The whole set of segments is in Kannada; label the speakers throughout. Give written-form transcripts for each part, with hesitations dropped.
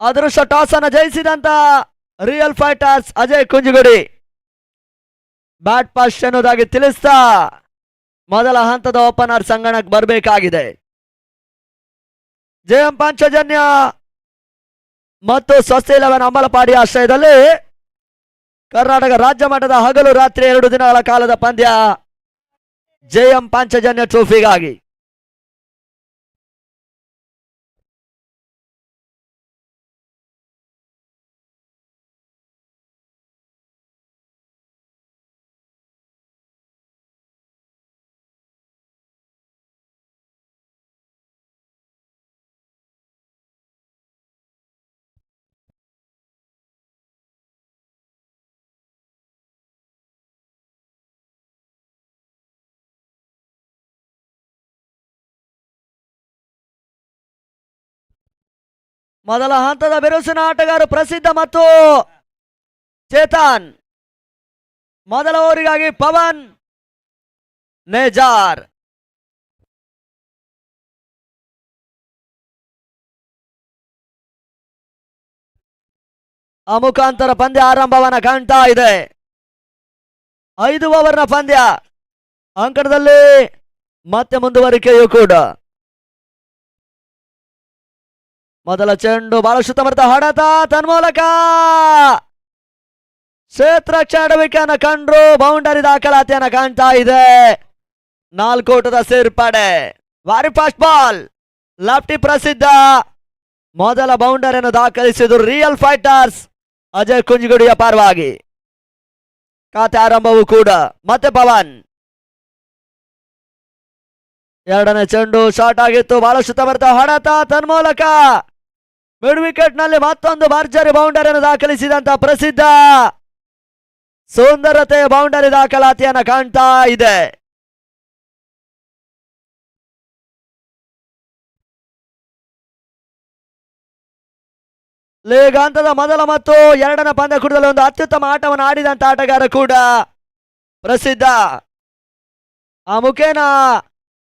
Speaker 1: ಅದೃಷ್ಟ ಟಾಸ್ ಅನ್ನು ಜಯಿಸಿದಂತ real fighters Ajay Kunjugudi bat first ಎನ್ನುವುದಾಗಿ ತಿಳಿಸ್ತಾ ಮೊದಲ ಹಂತದ ಓಪನರ್ ಸಂಗಣಕ್ಕೆ ಬರಬೇಕಾಗಿದೆ. ಜೆಎಂ ಪಾಂಚಜನ್ಯ ಮತ್ತು ಸ್ವಸ್ತಿ 11 ಅಂಬಲಪಾಡಿ ಆಶ್ರಯದಲ್ಲಿ ಕರ್ನಾಟಕ ರಾಜ್ಯ ಮಟ್ಟದ ಹಗಲು ರಾತ್ರಿ 2 ದಿನಗಳ ಕಾಲದ ಪಂದ್ಯ ಜೆಎಂ ಪಾಂಚಜನ್ಯ ಟ್ರೋಫಿಗಾಗಿ. ಮೊದಲ ಹಂತದ ಬಿರುಸಿನ ಆಟಗಾರ ಪ್ರಸಿದ್ಧ ಮತ್ತು ಚೇತನ್. ಮೊದಲ ಓವರಿಗಾಗಿ ಪವನ್ ನೇಜಾರ್. ಆ ಮುಖಾಂತರ ಪಂದ್ಯ ಆರಂಭವನ್ನ ಕಾಣ್ತಾ ಇದೆ. 5 ಓವರ್ನ ಪಂದ್ಯ ಅಂಕಣದಲ್ಲಿ ಮತ್ತೆ ಮುಂದುವರಿಕೆಯೂ ಕೂಡ. ಮೊದಲ ಚೆಂಡು ಬಹಳಷ್ಟು ಸಮರ್ಥ ಹೊಡೆತ, ತನ್ಮೂಲಕ ಕ್ಷೇತ್ರ ಚಡವಿಕೆಯನ್ನು ಕಂಡ್ರು, ಬೌಂಡರಿ ದಾಖಲಾತಿಯನ್ನು ಕಾಣ್ತಾ ಇದೆ. 4 ಓಟದ ಸೇರ್ಪಡೆ, ವಾರಿ ಫಾಸ್ಟ್ ಬಾಲ್, ಲೆಫ್ಟಿ ಪ್ರಸಿದ್ಧ ಮೊದಲ ಬೌಂಡರಿಯನ್ನು ದಾಖಲಿಸಿದ್ರು ರಿಯಲ್ ಫೈಟರ್ಸ್ ಅಜಯ್ ಕುಂಜುಗುಡಿಯ ಪರವಾಗಿ. ಖಾತೆ ಆರಂಭವೂ ಕೂಡ. ಮತ್ತೆ ಪವನ್, ಎರಡನೇ ಚೆಂಡು ಶಾರ್ಟ್ ಆಗಿತ್ತು, ಬಹಳಷ್ಟು ಸಮರ್ಥ ಹೊಡೆತ, ತನ್ಮೂಲಕ ಮಿಡ್ ವಿಕೆಟ್ ನಲ್ಲಿ ಮತ್ತೊಂದು ಭರ್ಜರಿ ಬೌಂಡರಿಯನ್ನು ದಾಖಲಿಸಿದಂತ ಪ್ರಸಿದ್ಧ ಸುಂದರತೆ ಬೌಂಡರಿ ದಾಖಲಾತಿಯನ್ನು ಕಾಣ್ತಾ ಇದೆ. ಲೀಗ್ ಹಂತದ ಮೊದಲ ಮತ್ತು ಎರಡನೇ ಪಂದ್ಯಕೂಟದಲ್ಲಿ ಒಂದು ಅತ್ಯುತ್ತಮ ಆಟವನ್ನು ಆಡಿದಂತ ಆಟಗಾರ ಕೂಡ ಪ್ರಸಿದ್ಧ. ಆ ಮುಖೇನ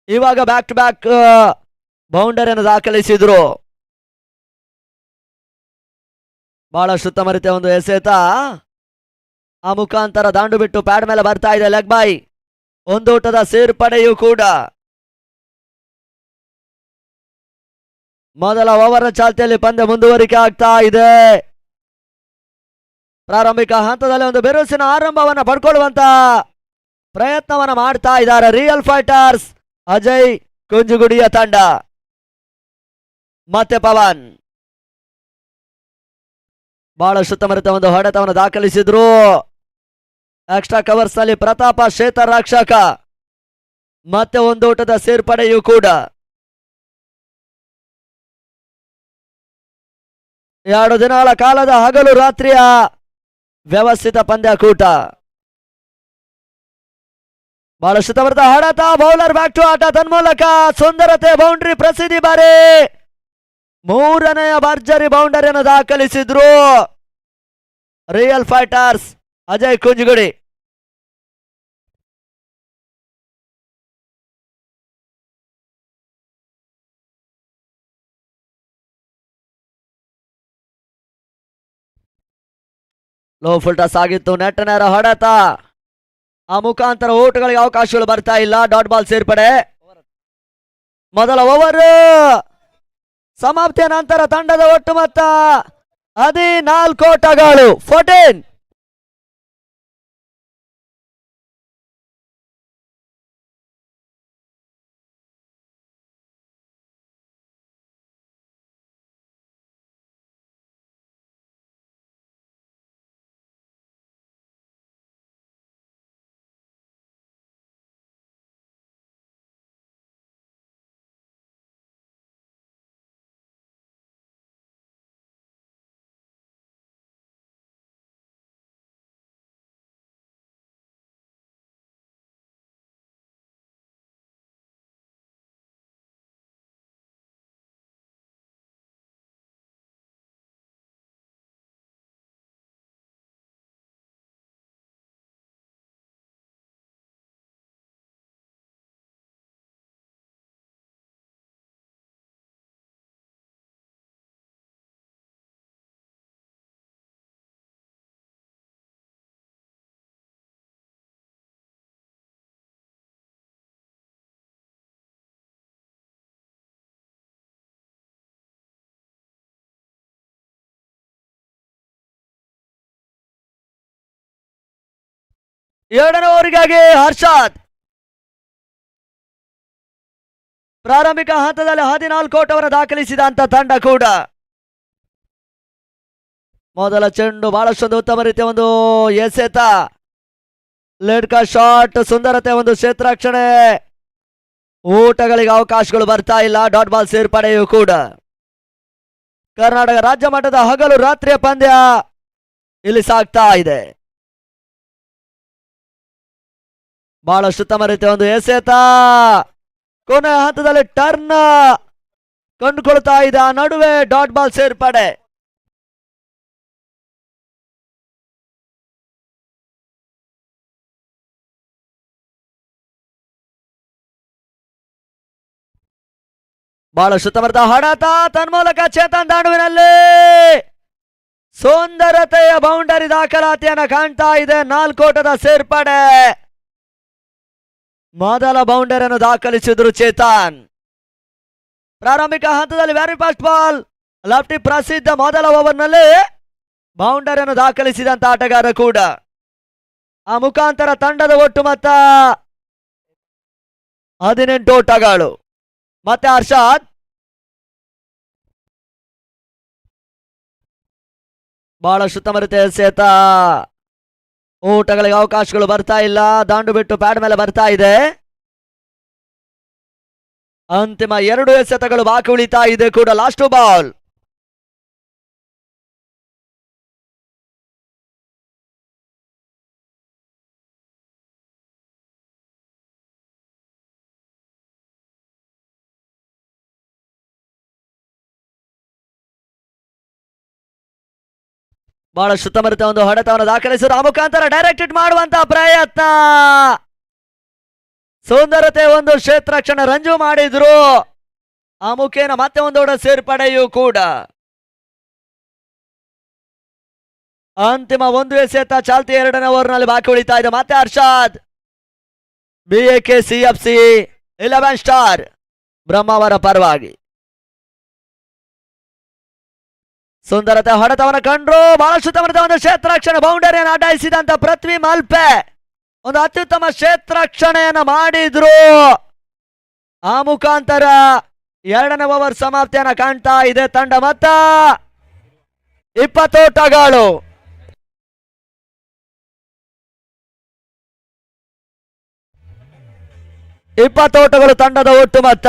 Speaker 1: ಇವಾಗ ಬ್ಯಾಕ್ ಟು ಬ್ಯಾಕ್ ಬೌಂಡರಿಯನ್ನು ದಾಖಲಿಸಿದ್ರು. ಬಹಳಷ್ಟು ಉತ್ತಮ ರೀತಿಯ ಒಂದು ಎಸೆತ, ಆ ಮುಖಾಂತರ ದಾಂಡು ಬಿಟ್ಟು ಪ್ಯಾಡ್ ಮೇಲೆ ಬರ್ತಾ ಇದೆ ಲೆಗ್ ಬೈ. 1 ಓಟದ ಸೇರ್ಪಡೆಯೂ ಕೂಡ. ಮೊದಲ ಓವರ್ ಚಾಲ್ತಿಯಲ್ಲಿ ಪಂದ್ಯ ಮುಂದುವರಿಕೆ ಆಗ್ತಾ ಇದೆ. ಪ್ರಾರಂಭಿಕ ಹಂತದಲ್ಲಿ ಒಂದು ಬಿರುಸಿನ ಆರಂಭವನ್ನು ಪಡ್ಕೊಳ್ಳುವಂತ ಪ್ರಯತ್ನವನ್ನ ಮಾಡ್ತಾ ಇದ್ದಾರೆ ರಿಯಲ್ ಫೈಟರ್ಸ್ ಅಜಯ್ ಕುಂಜುಗುಡಿಯ ತಂಡ. ಮತ್ತೆ ಪವನ್ ಬಹಳಷ್ಟು ಉತ್ತಮ ರೀತಿಯ ಒಂದು ಹೊಡೆತವನ್ನು ದಾಖಲಿಸಿದ್ರು. ಎಕ್ಸ್ಟ್ರಾ ಕವರ್ಸ್ ನಲ್ಲಿ ಪ್ರತಾಪ ಶೇತರ್ ರಕ್ಷಕ. ಮತ್ತೆ 1 ಓಟದ ಸೇರ್ಪಡೆಯೂ ಕೂಡ. 2 ದಿನಗಳ ಕಾಲದ ಹಗಲು ರಾತ್ರಿಯ ವ್ಯವಸ್ಥಿತ ಪಂದ್ಯಕೂಟ. ಬಹಳಷ್ಟು ತವರದ ಹೊಡೆತ, ಬೌಲರ್ ಬ್ಯಾಕ್ ಟು ಆಟ, ತನ್ಮೂಲಕ ಸುಂದರತೆ ಬೌಂಡ್ರಿ ಪ್ರಸಿದ್ಧಿ ಬಾರಿ 3ನೆಯ ಭರ್ಜರಿ ಬೌಂಡರಿಯನ್ನು ದಾಖಲಿಸಿದ್ರು real fighters Ajay Kunjugudi. Low full toss ಆಗಿತ್ತು, ನೆಟ್ ನೇರ ಹೊಡೆತ, ಆ ಮುಖಾಂತರ ಓಟುಗಳಿಗೆ ಅವಕಾಶಗಳು ಬರ್ತಾ ಇಲ್ಲ. ಡಾಟ್ ಬಾಲ್ ಸೇರ್ಪಡೆ. ಮೊದಲ ಓವರ್ ಸಮಾಪ್ತಿಯ ನಂತರ ತಂಡದ ಒಟ್ಟು ಮೊತ್ತ 14 ಓಟಗಳು, 14. ಎರಡನೇ ಓವರಿಗಾಗಿ ಹರ್ಷದ್. ಪ್ರಾರಂಭಿಕ ಹಂತದಲ್ಲಿ 14 ಓಟವನ್ನು ದಾಖಲಿಸಿದಂತ ತಂಡ ಕೂಡ. ಮೊದಲ ಚೆಂಡು ಬಹಳಷ್ಟೊಂದು ಉತ್ತಮ ರೀತಿಯ ಒಂದು ಎಸೆತ, ಲೆಡ್ಕ ಶಾಟ್, ಸುಂದರತೆ ಒಂದು ಕ್ಷೇತ್ರರಕ್ಷಣೆ. ಊಟಗಳಿಗೆ ಅವಕಾಶಗಳು ಬರ್ತಾ ಇಲ್ಲ. ಡಾಟ್ ಬಾಲ್ ಸೇರ್ಪಡೆಯೂ ಕೂಡ. ಕರ್ನಾಟಕ ರಾಜ್ಯ ಮಟ್ಟದ ಹಗಲು ರಾತ್ರಿಯ ಪಂದ್ಯ ಇಲ್ಲಿ ಸಾಗ್ತಾ ಇದೆ. ಬಹಳಷ್ಟು ಉತ್ತಮ ರೀತಿಯ ಒಂದು ಎಸೆತ, ಕೊನೆಯ ಹಂತದಲ್ಲಿ ಟರ್ನ್ ಕಂಡುಕೊಳ್ತಾ ಇದೆ. ಆ ನಡುವೆ ಡಾಟ್ ಬಾಲ್ ಸೇರ್ಪಡೆ. ಬಹಳಷ್ಟು ಉತ್ತಮದ ಹೊಡೆತ, ತನ್ಮೂಲಕ ಚೇತನ್ ದಾಂಡುವಿನಲ್ಲಿ ಸುಂದರತೆಯ ಬೌಂಡರಿ ದಾಖಲಾತಿಯನ್ನು ಕಾಣ್ತಾ ಇದೆ. 4 ಓಟದ ಸೇರ್ಪಡೆ. ಮೊದಲ ಬೌಂಡರಿಯನ್ನು ದಾಖಲಿಸಿದ್ರು ಚೇತನ್. ಪ್ರಾರಂಭಿಕ ಹಂತದಲ್ಲಿ ವೆರಿ ಫಾಸ್ಟ್ ಬಾಲ್, ಲೆಫ್ಟಿ ಪ್ರಸಿದ್ಧ ಮೊದಲ ಓವರ್ನಲ್ಲಿ ಬೌಂಡರಿಯನ್ನು ದಾಖಲಿಸಿದಂತ ಆಟಗಾರ ಕೂಡ. ಆ ಮುಖಾಂತರ ತಂಡದ ಒಟ್ಟು ಮೊತ್ತ 18 ಓಟಗಳು. ಮತ್ತೆ ಹರ್ಷದ್ ಬಹಳಷ್ಟು ಉತ್ತಮ ರೀತಿಯ ಎಸೆತ, ಊಟಗಳಿಗೆ ಅವಕಾಶಗಳು ಬರ್ತಾ ಇಲ್ಲ. ದಾಂಡು ಬಿಟ್ಟು ಪ್ಯಾಡ್ ಮೇಲೆ ಬರ್ತಾ ಇದೆ. ಅಂತಿಮ 2 ಎಸೆತಗಳು ಬಾಕಿ ಉಳಿತಾ ಇದೆ ಕೂಡ. Last ball. ಬಹಳಷ್ಟು ಉತ್ತಮ ರೀತಿಯ ಒಂದು ಹೊಡೆತವನ್ನು ದಾಖಲಿಸಿದ್ರು. ಆ ಮುಖಾಂತರ ಡೈರೆಕ್ಟ್ ಹಿಟ್ ಮಾಡುವಂತಹ ಪ್ರಯತ್ನ. ಸುಂದರತೆ ಒಂದು ಕ್ಷೇತ್ರರಕ್ಷಣೆ ರಂಜು ಮಾಡಿದ್ರು. ಆ ಮುಖೇನ ಮತ್ತೆ ಒಂದು ಓಟ ಸೇರ್ಪಡೆಯೂ ಕೂಡ. ಅಂತಿಮ 1 ಎಸೆತ ಚಾಲ್ತಿ 2ನೇ ಓವರ್ನಲ್ಲಿ ಬಾಕಿ ಉಳಿತಾ ಇದೆ. ಮತ್ತೆ Harshad, BAK CFC 11 star Brahmavar ಪರವಾಗಿ. ಸುಂದರತೆ ಹೊಡೆತವನ್ನು ಕಂಡ್ರು. ಬಹಳಷ್ಟು ಉತ್ತಮ ಒಂದು ಕ್ಷೇತ್ರರಕ್ಷಣೆ, ಬೌಂಡರಿಯನ್ನು ಅಡ್ಡಾಯಿಸಿದಂತ ಪೃಥ್ವಿ ಮಲ್ಪೆ ಒಂದು ಅತ್ಯುತ್ತಮ ಕ್ಷೇತ್ರರಕ್ಷಣೆಯನ್ನು ಮಾಡಿದ್ರು. ಆ ಮುಖಾಂತರ 2ನೇ ಓವರ್ ಸಮಾಪ್ತಿಯನ್ನು ಕಾಣ್ತಾ ಇದೆ. ತಂಡ ಮೊತ್ತ 20 ಓಟಗಳು. ತಂಡದ ಒಟ್ಟು ಮೊತ್ತ.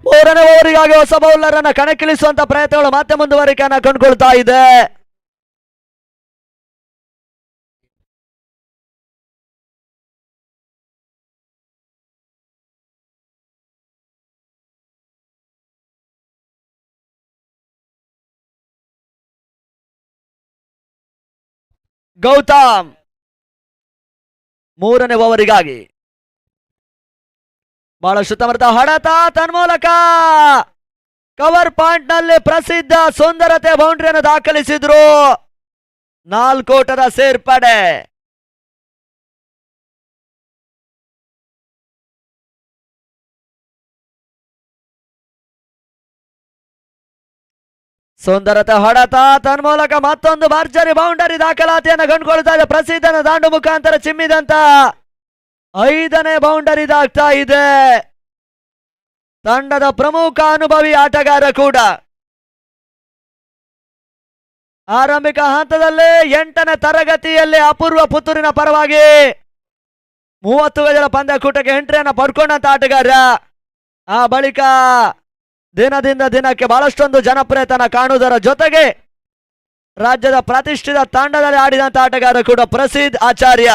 Speaker 1: ಮೂರನೇ ಓವರಿಗಾಗಿ ಹೊಸ ಬೌಲರ್ ಅನ್ನ ಕಣಕ್ಕಿಳಿಸುವಂತ ಪ್ರಯತ್ನಗಳು ಮತ್ತೆ ಮುಂದುವರಿಕೆಯನ್ನ ಕಂಡುಕೊಳ್ತಾ ಇದೆ. ಗೌತಮ್ ಮೂರನೇ ಓವರಿಗಾಗಿ ಬಹಳಷ್ಟು ಉತ್ತಮವಾದ ಹೊಡೆತ, ತನ್ಮೂಲಕ ಕವರ್ ಪಾಯಿಂಟ್ ನಲ್ಲಿ ಪ್ರಸಿದ್ಧ ಸುಂದರತೆ ಬೌಂಡ್ರಿಯನ್ನು ದಾಖಲಿಸಿದ್ರು. 4 ಓಟದ ಸೇರ್ಪಡೆ. ಸುಂದರತೆ ಹೊಡೆತ, ತನ್ಮೂಲಕ ಮತ್ತೊಂದು ಭರ್ಜರಿ ಬೌಂಡರಿ ದಾಖಲಾತಿಯನ್ನು ಕಂಡುಕೊಳ್ತಾ ಇದೆ. ಪ್ರಸಿದ್ಧನ ದಾಂಡು ಮುಖಾಂತರ ಚಿಮ್ಮಿದಂತ 5ನೇ ಬೌಂಡರಿ ದಾಗ್ತಾ ಇದೆ. ತಂಡದ ಪ್ರಮುಖ ಅನುಭವಿ ಆಟಗಾರ ಕೂಡ. ಆರಂಭಿಕ ಹಂತದಲ್ಲಿ 8ನೇ ತರಗತಿಯಲ್ಲಿ ಅಪೂರ್ವ ಪುತ್ತೂರಿನ ಪರವಾಗಿ 30 ಗಜಗಳ ಪಂದ್ಯಕೂಟಕ್ಕೆ ಎಂಟ್ರಿಯನ್ನು ಪಡ್ಕೊಂಡಂತ ಆಟಗಾರ. ಆ ಬಳಿಕ ದಿನದಿಂದ ದಿನಕ್ಕೆ ಬಹಳಷ್ಟೊಂದು ಜನಪ್ರಿಯತನ ಕಾಣುವುದರ ಜೊತೆಗೆ ರಾಜ್ಯದ ಪ್ರತಿಷ್ಠಿತ ತಂಡದಲ್ಲಿ ಆಡಿದಂತ ಆಟಗಾರ ಕೂಡ ಪ್ರಸಿದ್ಧ ಆಚಾರ್ಯ.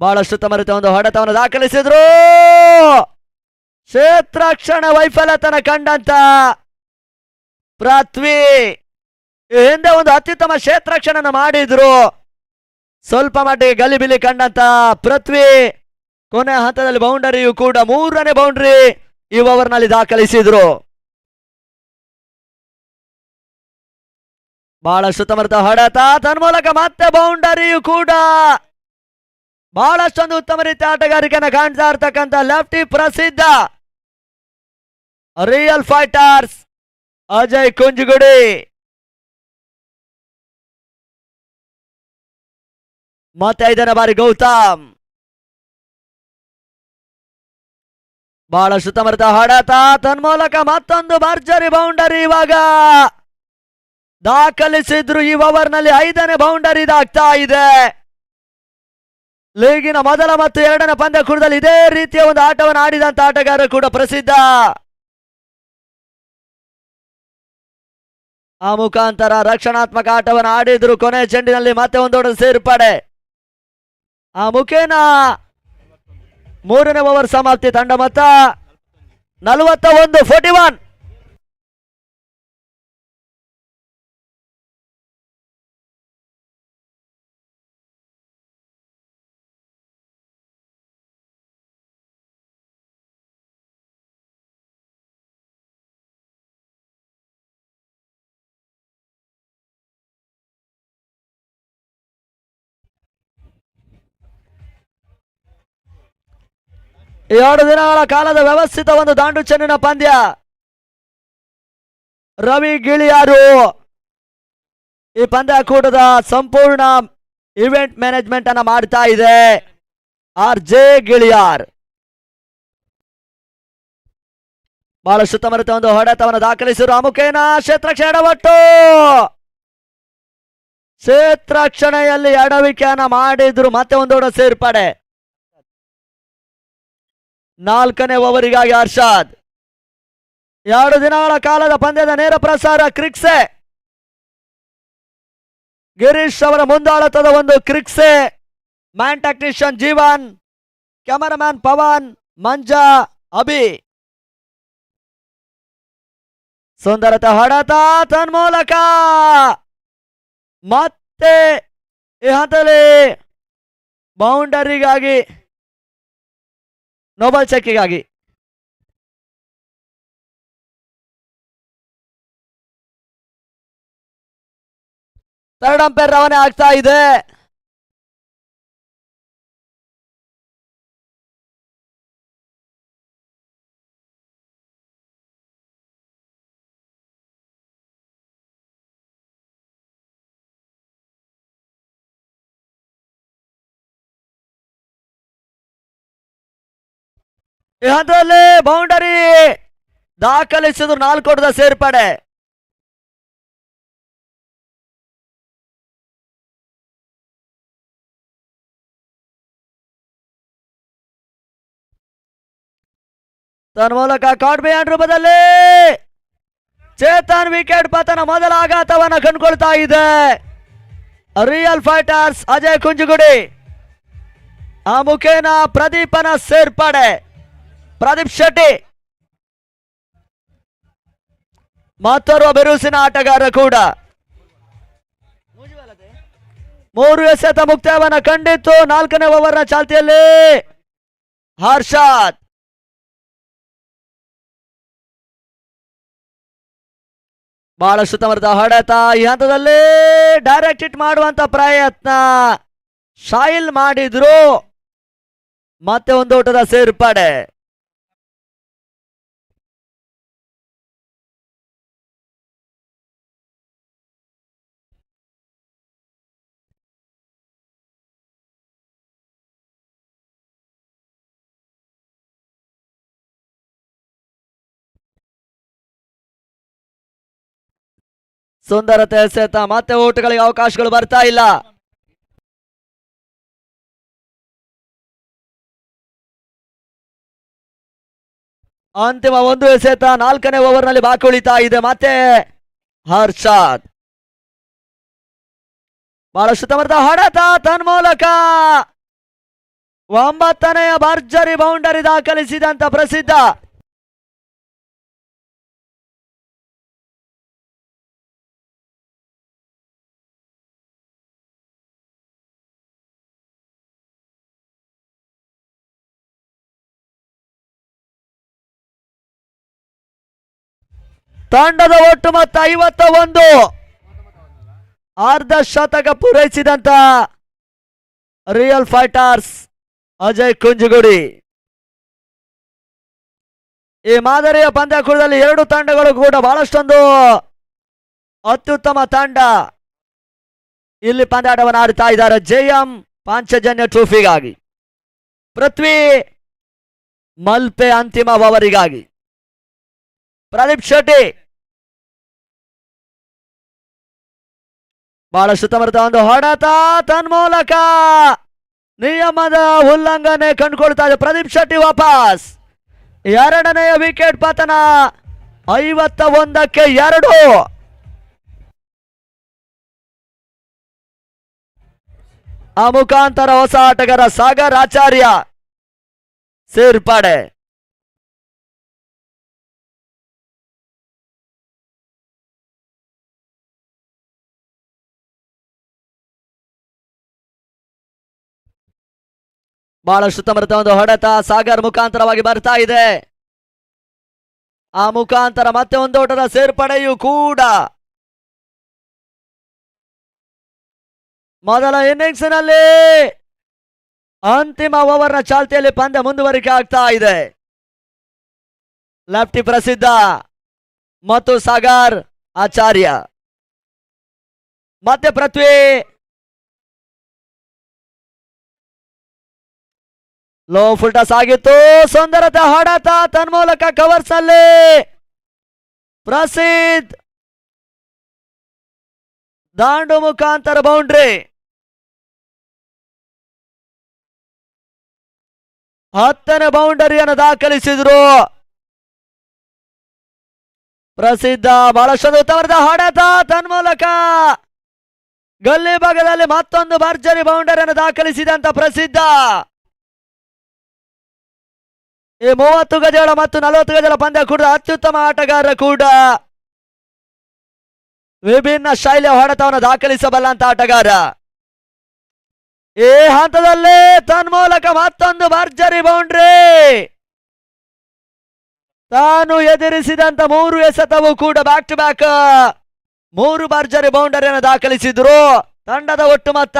Speaker 1: ಬಹಳಷ್ಟು ಉತ್ತಮ ರೀತಿಯ ಒಂದು ಹೊಡೆತವನ್ನು ದಾಖಲಿಸಿದ್ರು. ಕ್ಷೇತ್ರರಕ್ಷಣೆ ವೈಫಲ್ಯತನ ಕಂಡಂತ ಪೃಥ್ವಿ ಹಿಂದೆ ಒಂದು ಅತ್ಯುತ್ತಮ ಕ್ಷೇತ್ರರಕ್ಷಣೆಯನ್ನು ಮಾಡಿದ್ರು. ಸ್ವಲ್ಪ ಮಟ್ಟಿಗೆ ಗಲಿಬಿಲಿ ಕಂಡಂತ ಪೃಥ್ವಿ ಕೊನೆ ಹಂತದಲ್ಲಿ ಬೌಂಡರಿಯು ಕೂಡ 3ನೇ ಬೌಂಡ್ರಿ ಈ ಓವರ್ನಲ್ಲಿ ದಾಖಲಿಸಿದ್ರು. ಬಹಳಷ್ಟು ಉತ್ತಮ ಹೊಡೆತ, ತನ್ಮೂಲಕ ಮತ್ತೆ ಬೌಂಡರಿಯು ಕೂಡ. ಬಹಳಷ್ಟೊಂದು ಉತ್ತಮ ರೀತಿಯ ಆಟಗಾರಿಕೆಯನ್ನು ಕಾಣ್ತಾ ಇರ್ತಕ್ಕಂಥ ಲೆಫ್ಟಿ ಪ್ರಸಿದ್ಧ ರಿಯಲ್ ಫೈಟರ್ಸ್ ಅಜಯ್ ಕುಂಜುಗುಡಿ. ಮತ್ತೆ 5ನೇ ಬಾರಿ ಗೌತಮ್. ಬಹಳಷ್ಟು ಉತ್ತಮ ಹೊಡೆತ, ತನ್ಮೂಲಕ ಮತ್ತೊಂದು ಭರ್ಜರಿ ಬೌಂಡರಿ ಇವಾಗ ದಾಖಲಿಸಿದ್ರು. ಈ ಓವರ್ನಲ್ಲಿ 5ನೇ ಬೌಂಡರಿ ಇದಾಗ್ತಾ ಇದೆ. ಲೀಗಿನ ಮೊದಲ ಮತ್ತು 2ನೇ ಪಂದ್ಯಕೂಟದಲ್ಲಿ ಇದೇ ರೀತಿಯ ಒಂದು ಆಟವನ್ನು ಆಡಿದಂತ ಆಟಗಾರ ಕೂಡ ಪ್ರಸಿದ್ಧ. ಆ ಮುಖಾಂತರ ರಕ್ಷಣಾತ್ಮಕ ಆಟವನ್ನು ಆಡಿದ್ರು. ಕೊನೆ ಚೆಂಡಿನಲ್ಲಿ ಮತ್ತೆ ಒಂದು ದೊಡ್ಡ ಸೇರ್ಪಡೆ. ಆ ಮುಖೇನ 3ನೇ ಓವರ್ ಸಮಾಪ್ತಿ. ತಂಡ ಮೊತ್ತ 41-41. ಈ 2 ದಿನಗಳ ಕಾಲದ ವ್ಯವಸ್ಥಿತ ಒಂದು ದಾಂಡು ಚೆಂಡಿನ ಪಂದ್ಯ. ರವಿ ಗಿಳಿಯಾರು ಈ ಪಂದ್ಯಕೂಟದ ಸಂಪೂರ್ಣ ಇವೆಂಟ್ ಮ್ಯಾನೇಜ್ಮೆಂಟ್ ಅನ್ನ ಮಾಡ್ತಾ ಇದೆ. RJ ಗಿಳಿಯಾರ್ ಬಹಳಷ್ಟು ಉತ್ತಮ ಒಂದು ಹೊಡೆತವನ್ನು ದಾಖಲಿಸಿರುವ ಅಮುಖೇನ ಕ್ಷೇತ್ರಕ್ಷಣೆ ಎಡವಟ್ಟು. ಕ್ಷೇತ್ರಕ್ಷಣೆಯಲ್ಲಿ ಎಡವಿಕೆಯನ್ನ ಮಾಡಿದ್ರು. ಮತ್ತೆ ಒಂದು ದೊಡ್ಡ ಸೇರ್ಪಡೆ. 4ನೇ ಓವರಿಗಾಗಿ ಹರ್ಷಾದ್. 2 ದಿನಗಳ ಕಾಲದ ಪಂದ್ಯದ ನೇರ ಪ್ರಸಾರ ಕ್ರಿಕ್ಸೆ. ಗಿರೀಶ್ ಅವರ ಮುಂದಾಳತ್ವದ ಒಂದು ಕ್ರಿಕ್ಸೆ. Man technician Jeevan, cameraman Pavan, Manja, Abhi. ಸುಂದರತೆ ಹೊಡೆತ, ತನ್ಮೂಲಕ ಮತ್ತೆ ಈ ಹಂತದಲ್ಲಿ ಬೌಂಡರಿಗಾಗಿ ನೋಬಲ್ ಚೆಕ್ಕಿಗಾಗಿ ಥರ್ಡ್ ಅಂಪೈರ್ ರವಾನೆ ಆಗ್ತಾ ಇದೆ. ಈ ಹಂತದಲ್ಲಿ ಬೌಂಡರಿ ದಾಖಲಿಸಿದ್ರು. 4 ಓಟದ ಸೇರ್ಪಡೆ. ತನ್ಮೂಲಕ ಕಾಟ್ ಬಿಹೈಂಡ್ ರೂಪದಲ್ಲಿ ಚೇತನ್ ವಿಕೆಟ್ ಪತನ. ಮೊದಲ ಆಘಾತವನ್ನ ಕಂಡುಕೊಳ್ತಾ ಇದೆ ರಿಯಲ್ ಫೈಟರ್ಸ್ ಅಜಯ್ ಕುಂಜುಗುಡಿ. ಆ ಮುಖೇನ ಪ್ರದೀಪನ ಸೇರ್ಪಡೆ. ಪ್ರದೀಪ್ ಶೆಟ್ಟಿ ಮತ್ತೋರ್ವ ಬಿರುಸಿನ ಆಟಗಾರ ಕೂಡ. 3 ಎಸೆತ ಮುಕ್ತಾಯವನ್ನ ಕಂಡಿತ್ತು 4ನೇ ಓವರ್ನ ಚಾಲ್ತಿಯಲ್ಲಿ. ಹರ್ಷಾದ್ ಬಹಳಷ್ಟು ಉತ್ತಮವಾದ ಹೊಡೆತ. ಈ ಹಂತದಲ್ಲಿ ಡೈರೆಕ್ಟ್ ಹಿಟ್ ಮಾಡುವಂತ ಪ್ರಯತ್ನ ಶಾಯಿಲ್ ಮಾಡಿದ್ರು. ಮತ್ತೆ ಒಂದು ಓಟದ ಸೇರ್ಪಡೆ. ಸುಂದರತೆ ಎಸೆತ. ಮತ್ತೆ ಓಟಗಳಿಗೆ ಅವಕಾಶಗಳು ಬರ್ತಾ ಇಲ್ಲ. ಅಂತಿಮ ಒಂದು ಎಸೆತ 4ನೇ ಓವರ್ನಲ್ಲಿ ಬಾಕಿ ಉಳಿತಾ ಇದೆ. ಮತ್ತೆ ಹರ್ಷಾದ್ ಬಹಳಷ್ಟು ಉತ್ತಮವಾದ ಹೊಡೆತ. ತನ್ಮೂಲಕ 9ನೆಯ ಭರ್ಜರಿ ಬೌಂಡರಿ ದಾಖಲಿಸಿದಂತ ಪ್ರಸಿದ್ಧ ತಂಡದ ಒಟ್ಟು ಮೊತ್ತ 51. ಅರ್ಧ ಶತಕ ಪೂರೈಸಿದಂತ ರಿಯಲ್ ಫೈಟರ್ಸ್ ಅಜಯ್ ಕುಂಜುಗುಡಿ. ಈ ಮಾದರಿಯ ಪಂದ್ಯಾಕೂಟದಲ್ಲಿ ಎರಡು ತಂಡಗಳು ಕೂಡ ಬಹಳಷ್ಟೊಂದು ಅತ್ಯುತ್ತಮ ತಂಡ ಇಲ್ಲಿ ಪಂದ್ಯಾಟವನ್ನು ಆಡ್ತಾ ಇದ್ದಾರೆ. ಜೆಎಂ ಪಾಂಚಜನ್ಯ ಟ್ರೋಫಿಗಾಗಿ, ಪೃಥ್ವಿ ಮಲ್ಪೆ ಅಂತಿಮ ಓವರಿಗಾಗಿ. ಪ್ರದೀಪ್ ಶೆಟ್ಟಿ ಬಹಳಷ್ಟು ತಮರದ ಒಂದು ಹೊಡೆತ, ತನ್ಮೂಲಕ ನಿಯಮದ ಉಲ್ಲಂಘನೆ ಕಂಡುಕೊಳ್ತಾ ಇದೆ. ಪ್ರದೀಪ್ ಶೆಟ್ಟಿ ವಾಪಸ್, ಎರಡನೆಯ ವಿಕೆಟ್ ಪತನ. 51ಕ್ಕೆ 2. ಆ ಮುಖಾಂತರ ಹೊಸ ಆಟಗಾರ ಸಾಗರ್ ಆಚಾರ್ಯ ಸೇರ್ಪಡೆ. ಬಹಳಷ್ಟು ತಮರದ ಒಂದು ಹೊಡೆತ ಸಾಗರ್ ಮುಖಾಂತರವಾಗಿ ಬರ್ತಾ ಇದೆ. ಆ ಮುಖಾಂತರ ಮತ್ತೆ ಒಂದು ಓಟದ ಸೇರ್ಪಡೆಯೂ ಕೂಡ. ಮೊದಲ ಇನ್ನಿಂಗ್ಸ್ ನಲ್ಲಿ ಅಂತಿಮ ಓವರ್ನ ಚಾಲ್ತಿಯಲ್ಲಿ ಪಂದ್ಯ ಮುಂದುವರಿಕೆ ಆಗ್ತಾ ಇದೆ. ಲೆಫ್ಟಿ ಪ್ರಸಿದ್ಧ ಮತ್ತು ಸಾಗರ್ ಆಚಾರ್ಯ, ಮತ್ತೆ ಪೃಥ್ವಿ. ಲೋ ಫುಲ್ ಟಾಸ್ ಆಗಿತ್ತು, ಸುಂದರತೆ ಹೊಡೆತ, ತನ್ಮೂಲಕ ಕವರ್ಸ್ ಅಲ್ಲಿ ಪ್ರಸಿದ್ಧ ದಾಂಡು ಮುಖಾಂತರ ಬೌಂಡ್ರಿ. 10ನೇ ಬೌಂಡರಿಯನ್ನು ದಾಖಲಿಸಿದ್ರು ಪ್ರಸಿದ್ಧ. ಬಹಳಷ್ಟು ಉತ್ತಮವಾದ ಹೊಡೆತ, ತನ್ಮೂಲಕ ಗಲ್ಲಿ ಭಾಗದಲ್ಲಿ ಮತ್ತೊಂದು ಭರ್ಜರಿ ಬೌಂಡರಿಯನ್ನು ದಾಖಲಿಸಿದಂತ ಪ್ರಸಿದ್ಧ. ಈ 30 ಗಜಗಳ ಮತ್ತು 40 ಗಜಗಳ ಪಂದ್ಯ ಕೂಡ ಅತ್ಯುತ್ತಮ ಆಟಗಾರ ಕೂಡ. ವಿಭಿನ್ನ ಶೈಲಿಯ ಹೊಡೆತವನ್ನು ದಾಖಲಿಸಬಲ್ಲಂತ ಆಟಗಾರ. ಈ ಹಂತದಲ್ಲಿ ತನ್ಮೂಲಕ ಮತ್ತೊಂದು ಭರ್ಜರಿ ಬೌಂಡ್ರಿ. ತಾನು ಎದುರಿಸಿದಂತ 3 ಎಸೆತವು ಕೂಡ ಬ್ಯಾಕ್ ಟು ಬ್ಯಾಕ್ 3 ಭರ್ಜರಿ ಬೌಂಡರಿಯನ್ನು ದಾಖಲಿಸಿದ್ರು. ತಂಡದ ಒಟ್ಟು ಮೊತ್ತ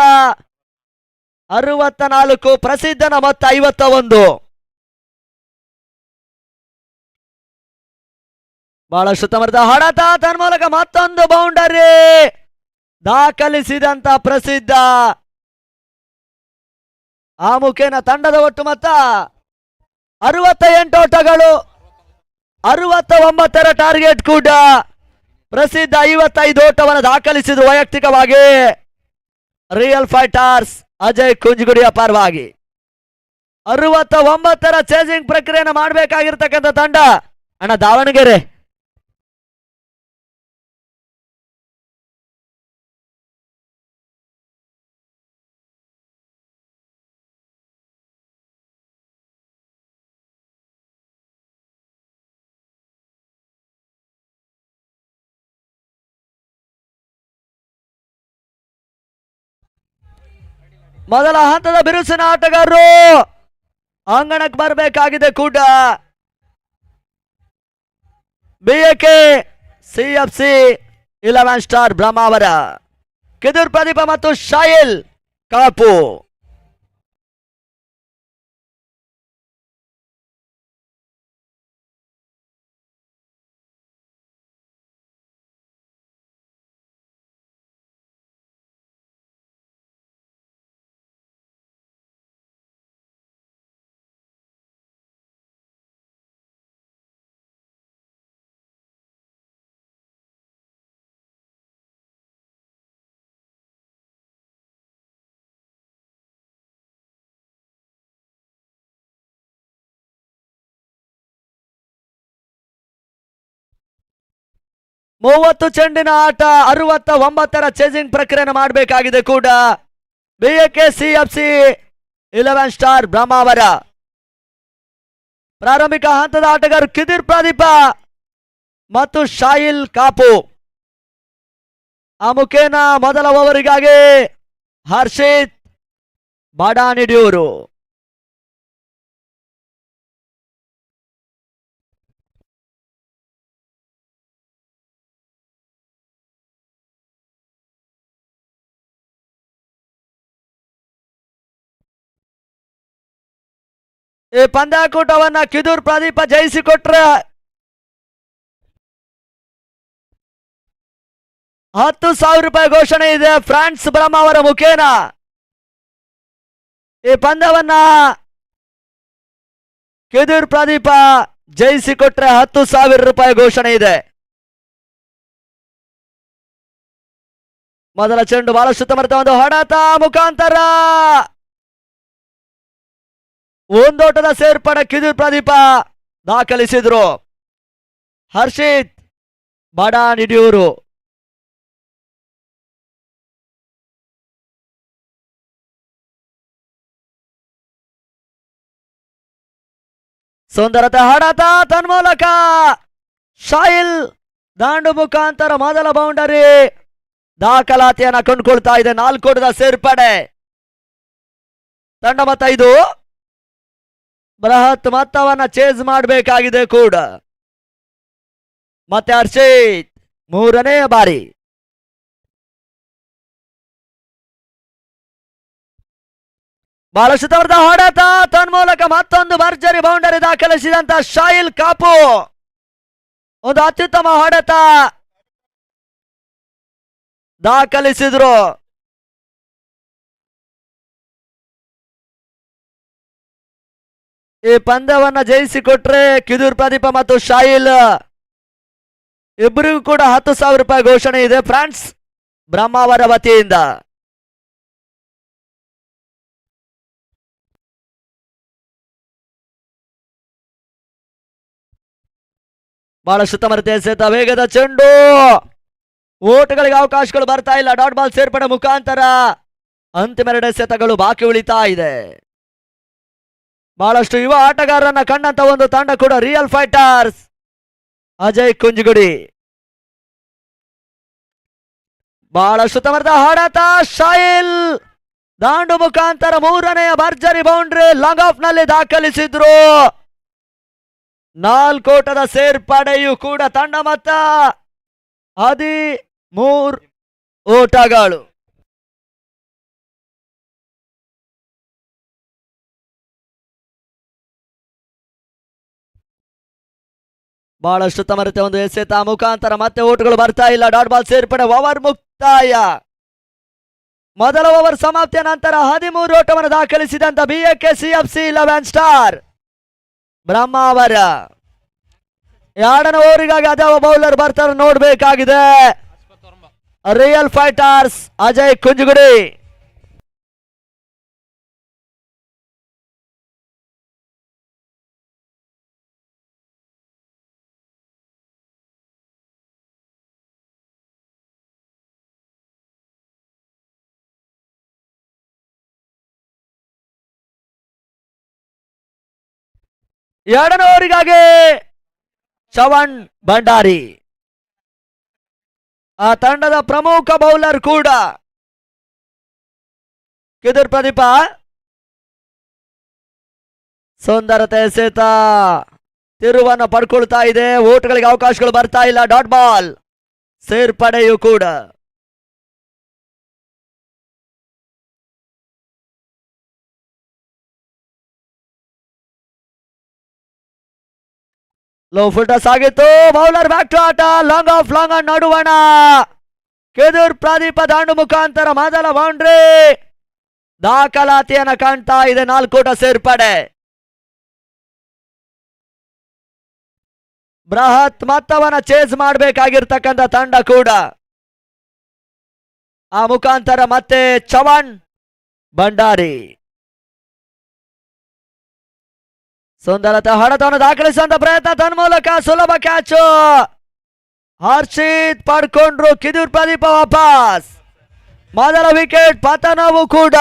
Speaker 1: 64, ಪ್ರಸಿದ್ಧನ ಮೊತ್ತ 51. ಬಹಳಷ್ಟು ತಮರದ ಹೊಡೆತ, ತನ್ಮೂಲಕ ಮತ್ತೊಂದು ಬೌಂಡರಿ ದಾಖಲಿಸಿದಂತ ಪ್ರಸಿದ್ಧ. ಆ ಮುಖೇನ ತಂಡದ ಒಟ್ಟು ಮೊತ್ತ 68 ಓಟಗಳು, 69ರ ಟಾರ್ಗೆಟ್ ಕೂಡ. ಪ್ರಸಿದ್ಧ 55 ಓಟವನ್ನು ದಾಖಲಿಸಿದ್ರು ವೈಯಕ್ತಿಕವಾಗಿ ರಿಯಲ್ ಫೈಟರ್ಸ್ ಅಜಯ್ ಕುಂಜುಗುಡಿಯ ಪರವಾಗಿ. 69ರ ಚೇಸಿಂಗ್ ಪ್ರಕ್ರಿಯೆಯನ್ನು ಮಾಡಬೇಕಾಗಿರ್ತಕ್ಕಂಥ ತಂಡ ಅಣ್ಣ ದಾವಣಗೆರೆ. ಮೊದಲ ಹಂತದ ಬಿರುಸಿನ ಆಟಗಾರರು ಅಂಗಣಕ್ಕೆ ಬರಬೇಕಾಗಿದೆ ಕೂಡ. BAK CFC 11 star Brahmavar, Kidoor Pradeep ಮತ್ತು ಶಾಯಿಲ್ ಕಾಪು. ಮೂವತ್ತು ಚೆಂಡಿನ ಆಟ, 69ರ ಚೇಸಿಂಗ್ ಪ್ರಕ್ರಿಯೆಯನ್ನು ಮಾಡಬೇಕಾಗಿದೆ ಕೂಡ. BAK CFC 11 star Brahmavar. ಪ್ರಾರಂಭಿಕ ಹಂತದ ಆಟಗಾರ ಕಿದಿರ್ ಪ್ರದೀಪ ಮತ್ತು ಶಾಯಿಲ್ ಕಾಪು. ಆ ಮುಖೇನ ಮೊದಲ ಓವರಿಗಾಗಿ ಹರ್ಷಿತ್ ಬಾಡಾನಿಡಿಯೂರು. ಈ ಪಂದ್ಯಾಕೂಟವನ್ನ ಕಿದೂರ್ ಪ್ರದೀಪ ಜಯಿಸಿಕೊಟ್ರೆ 10,000 ರೂಪಾಯಿ ಘೋಷಣೆ ಇದೆ ಫ್ರಾನ್ಸ್ ಬ್ರಹ್ಮ ಅವರ ಮುಖೇನ. ಈ ಪಂದ್ಯವನ್ನ ಕಿದೂರ್ ಪ್ರದೀಪ ಜಯಿಸಿಕೊಟ್ರೆ 10,000 ರೂಪಾಯಿ ಘೋಷಣೆ ಇದೆ. ಮೊದಲ ಚೆಂಡು ಬಹಳ ಸುತ್ತಮುತ್ತ ಒಂದು ಹೊಡೆತ ಮುಖಾಂತರ ಒಂದೋಟದ ಸೇರ್ಪಡೆ ಕಿದೂರ್ ಪ್ರದೀಪ ದಾಖಲಿಸಿದ್ರು. ಹರ್ಷಿತ್ ಬಡಾನಿಡಿಯೂರು ಸುಂದರತೆ ಹೊಡೆತ ತನ್ಮೂಲಕ ಶಾಹಿಲ್ ದಾಂಡು ಮುಖಾಂತರ ಮೊದಲ ಬೌಂಡರಿ ದಾಖಲಾತಿಯನ್ನ ಕೊಂಡ್ಕೊಳ್ತಾ ಇದೆ. 4 ಓಟದ ಸೇರ್ಪಡೆ. ತಂಡ ಮೊತ್ತ 5. ಬೃಹತ್ ಮೊತ್ತವನ್ನ ಚೇಸ್ ಮಾಡಬೇಕಾಗಿದೆ ಕೂಡ. ಮತ್ತೆ ಹರ್ಷಿತ್ 3ನೇ ಬಾರಿ. ಬಹಳ ಸುತ್ತವರ್ದ ಹೊಡೆತ ತನ್ಮೂಲಕ ಮತ್ತೊಂದು ಭರ್ಜರಿ ಬೌಂಡರಿ ದಾಖಲಿಸಿದಂತ ಶಾಹಿಲ್ ಕಾಪು ಒಂದು ಅತ್ಯುತ್ತಮ ಹೊಡೆತ ದಾಖಲಿಸಿದ್ರು. ಈ ಪಂದ್ಯವನ್ನ ಜಯಿಸಿಕೊಟ್ರೆ ಕಿದೂರ್ ಪ್ರದೀಪ ಮತ್ತು ಶಾಹಿಲ್ ಇಬ್ಬರಿಗೂ ಕೂಡ 10,000 ರೂಪಾಯಿ ಘೋಷಣೆ ಇದೆ ಫ್ರಾನ್ಸ್ ಬ್ರಹ್ಮಾವರ ವತಿಯಿಂದ. ಬಹಳ ಸುತ್ತಮುತ್ತ ಎಸೆತ ವೇಗದ ಚೆಂಡು. ಓಟಗಳಿಗೆ ಅವಕಾಶಗಳು ಬರ್ತಾ ಇಲ್ಲ. ಡಾಟ್ ಬಾಲ್ ಸೇರ್ಪಡೆ ಮುಖಾಂತರ ಅಂತಿಮ 2 ಎಸೆತಗಳು ಬಾಕಿ ಉಳಿತಾ ಇದೆ. ಬಹಳಷ್ಟು ಯುವ ಆಟಗಾರರನ್ನ ಕಂಡಂತ ಒಂದು ತಂಡ ಕೂಡ ರಿಯಲ್ ಫೈಟರ್ಸ್. ಅಜಯ್ ಕುಂಜಗುಡಿ ಬಹಳ ಸುತ್ತಮುತ್ತ ಹೊಡೆತ ಶಾಹಿಲ್ ದಾಂಡು ಮುಖಾಂತರ 3ನೇ ಭರ್ಜರಿ ಬೌಂಡ್ರಿ ಲಾಂಗ್ ಆಫ್ ನಲ್ಲಿ ದಾಖಲಿಸಿದ್ರು. 4 ಓಟದ ಸೇರ್ಪಡೆಯೂ ಕೂಡ ತಂಡ ಮೊತ್ತ 13 ಓಟಗಳು. ಬಹಳಷ್ಟು ತಮರತೆ ಒಂದು ಎಸೆತ ಮುಖಾಂತರ ಮತ್ತೆ ಓಟಗಳು ಬರ್ತಾ ಇಲ್ಲ. ಡಾಟ್ ಬಾಲ್ ಸೇರ್ಪಡೆ. ಓವರ್ ಮುಕ್ತಾಯ. ಮೊದಲ ಓವರ್ ಸಮಾಪ್ತಿಯ ನಂತರ 13 ಓಟವನ್ನು ದಾಖಲಿಸಿದಂತ BAKCFC 11 ಸ್ಟಾರ್ ಬ್ರಹ್ಮಾವರ. 2ನೇ ಓವರಿಗಾಗಿ ಅದಾವ ಬೌಲರ್ ಬರ್ತಾರೆ ನೋಡ್ಬೇಕಾಗಿದೆ. Real fighters Ajay Kunjagudi. ಎರಡನೇ ಓವರಿಗಾಗಿ ಚವನ್ ಭಂಡಾರಿ ಆ ತಂಡದ ಪ್ರಮುಖ ಬೌಲರ್ ಕೂಡ. ಕಿದೂರ್ ಪ್ರದೀಪ ಸುಂದರತೆ ಎಸೆತ ತಿರುವನ್ನು ಪಡ್ಕೊಳ್ತಾ ಇದೆ. ಓಟ್ಗಳಿಗೆ ಅವಕಾಶಗಳು ಬರ್ತಾ ಇಲ್ಲ. ಡಾಟ್ ಬಾಲ್ ಸೇರ್ಪಡೆಯೂ ಕೂಡ. ಲೋ ಫುಲ್ ಸಾಗಿತ್ತು. ಬೌಲರ್ ಬ್ಯಾಕ್ ಟು ಆಟ. ಲಾಂಗ್ ಆಫ್ ಲಾಂಗ್ ಆನ್ ನಡುವಣ. ಕಿದೂರ್ ಪ್ರದೀಪ ದಾಂಡು ಮುಖಾಂತರ ಮೊದಲ ಬೌಂಡ್ರಿ ದಾಖಲಾತಿಯನ್ನ ಕಾಣ್ತಾ ಇದೆ. 4 ಓಟ ಸೇರ್ಪಡೆ. ಬೃಹತ್ ಮೊತ್ತವನ್ನ ಚೇಸ್ ಮಾಡಬೇಕಾಗಿರ್ತಕ್ಕಂಥ ತಂಡ ಕೂಡ. ಆ ಮುಖಾಂತರ ಮತ್ತೆ ಚವನ್ ಭಂಡಾರಿ ಸುಂದರತೆ ಹೊಡೆತವನ್ನು ದಾಖಲಿಸುವಂತ ಪ್ರಯತ್ನ ತನ್ಮೂಲಕ ಸುಲಭ ಕ್ಯಾಚ್. ಹರ್ಷಿತ್ ಪಡ್ಕೊಂಡ್ರು. ಕಿದೂರ್ ಪ್ರದೀಪ ವಾಪಸ್. ಮೊದಲ ವಿಕೆಟ್ ಪತನವೂ ಕೂಡ.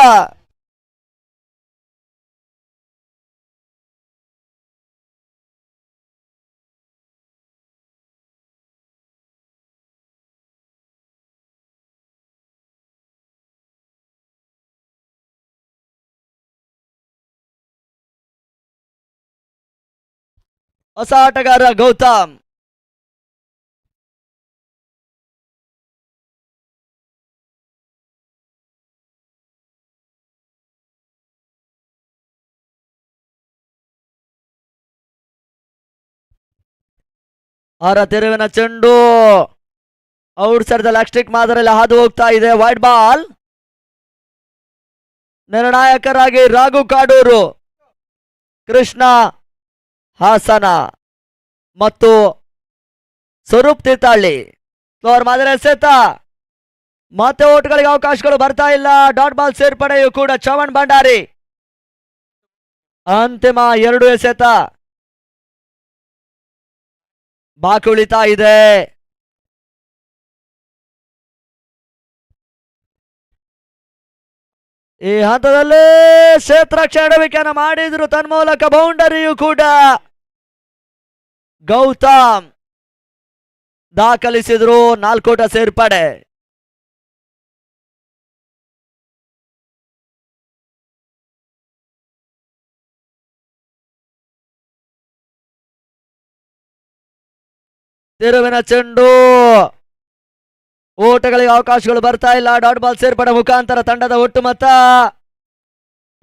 Speaker 1: ಹೊಸ ಆಟಗಾರ ಗೌತಮ್. ಅವರ ತಿರುವಿನ ಚೆಂಡು outside the leg stick ಮಾದರಿಯಲ್ಲಿ ಹಾದು ಹೋಗ್ತಾ ಇದೆ. Wide ball. ನಿರ್ಣಾಯಕರಾಗಿ ರಾಘು ಕಾಡೂರು, ಕೃಷ್ಣ ಹಾಸನ ಮತ್ತು ಸ್ವರೂಪ್ ತೀರ್ಥಹಳ್ಳಿ ಫ್ಲೋರ್ ಮಾದರಿ ಎಸೆತ. ಮತ್ತೆ ಓಟ್ಗಳಿಗೆ ಅವಕಾಶಗಳು ಬರ್ತಾ ಇಲ್ಲ. ಡಾಟ್ ಬಾಲ್ ಸೇರ್ಪಡೆಯು ಕೂಡ ಚವನ್ ಭಂಡಾರಿ. ಅಂತಿಮ 2 ಎಸೆತ ಬಾಕಿ ಉಳಿತಾ ಇದೆ. ಈ ಹಂತದಲ್ಲಿ ಕ್ಷೇತ್ರ ಎಡವಿಕೆಯನ್ನು ಮಾಡಿದ್ರು, ತನ್ಮೂಲಕ ಬೌಂಡರಿಯು ಕೂಡ ಗೌತಮ್ ದಾಖಲಿಸಿದ್ರು. 4 ಓಟ ಸೇರ್ಪಡೆ. ತಿರುವಿನ ಚೆಂಡು ಓಟಗಳಿಗೆ ಅವಕಾಶಗಳು ಬರ್ತಾ ಇಲ್ಲ. ಡಾಟ್ ಬಾಲ್ ಸೇರ್ಪಡೆ ಮುಖಾಂತರ ತಂಡದ ಒಟ್ಟು ಮೊತ್ತ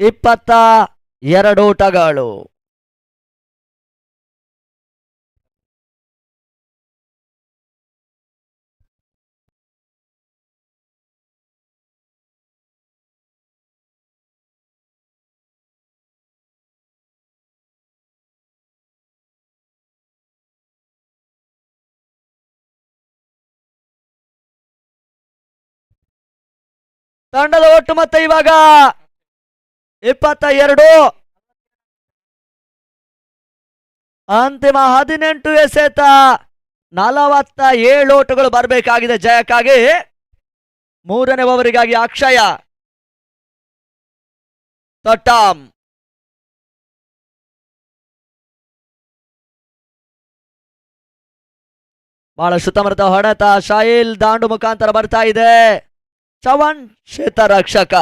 Speaker 1: 22 ಓಟಗಳು. ತಂಡದ ಒಟ್ಟು ಮೊತ್ತ ಇವಾಗ 22. ಅಂತಿಮ 18 ಎಸೆತ 47 ಓಟಗಳು ಬರಬೇಕಾಗಿದೆ ಜಯಕ್ಕಾಗಿ. 3ನೇ ಓವರಿಗಾಗಿ ಅಕ್ಷಯ ತೊಟ್ಟಾಂ. ಬಹಳಷ್ಟು ತಮರದ ಹೊಡೆತ ಶಾಹಿಲ್ ದಾಂಡು ಮುಖಾಂತರ ಬರ್ತಾ ಇದೆ. ಚವನ್ ಕ್ಷೇತ್ರ ರಕ್ಷಕ.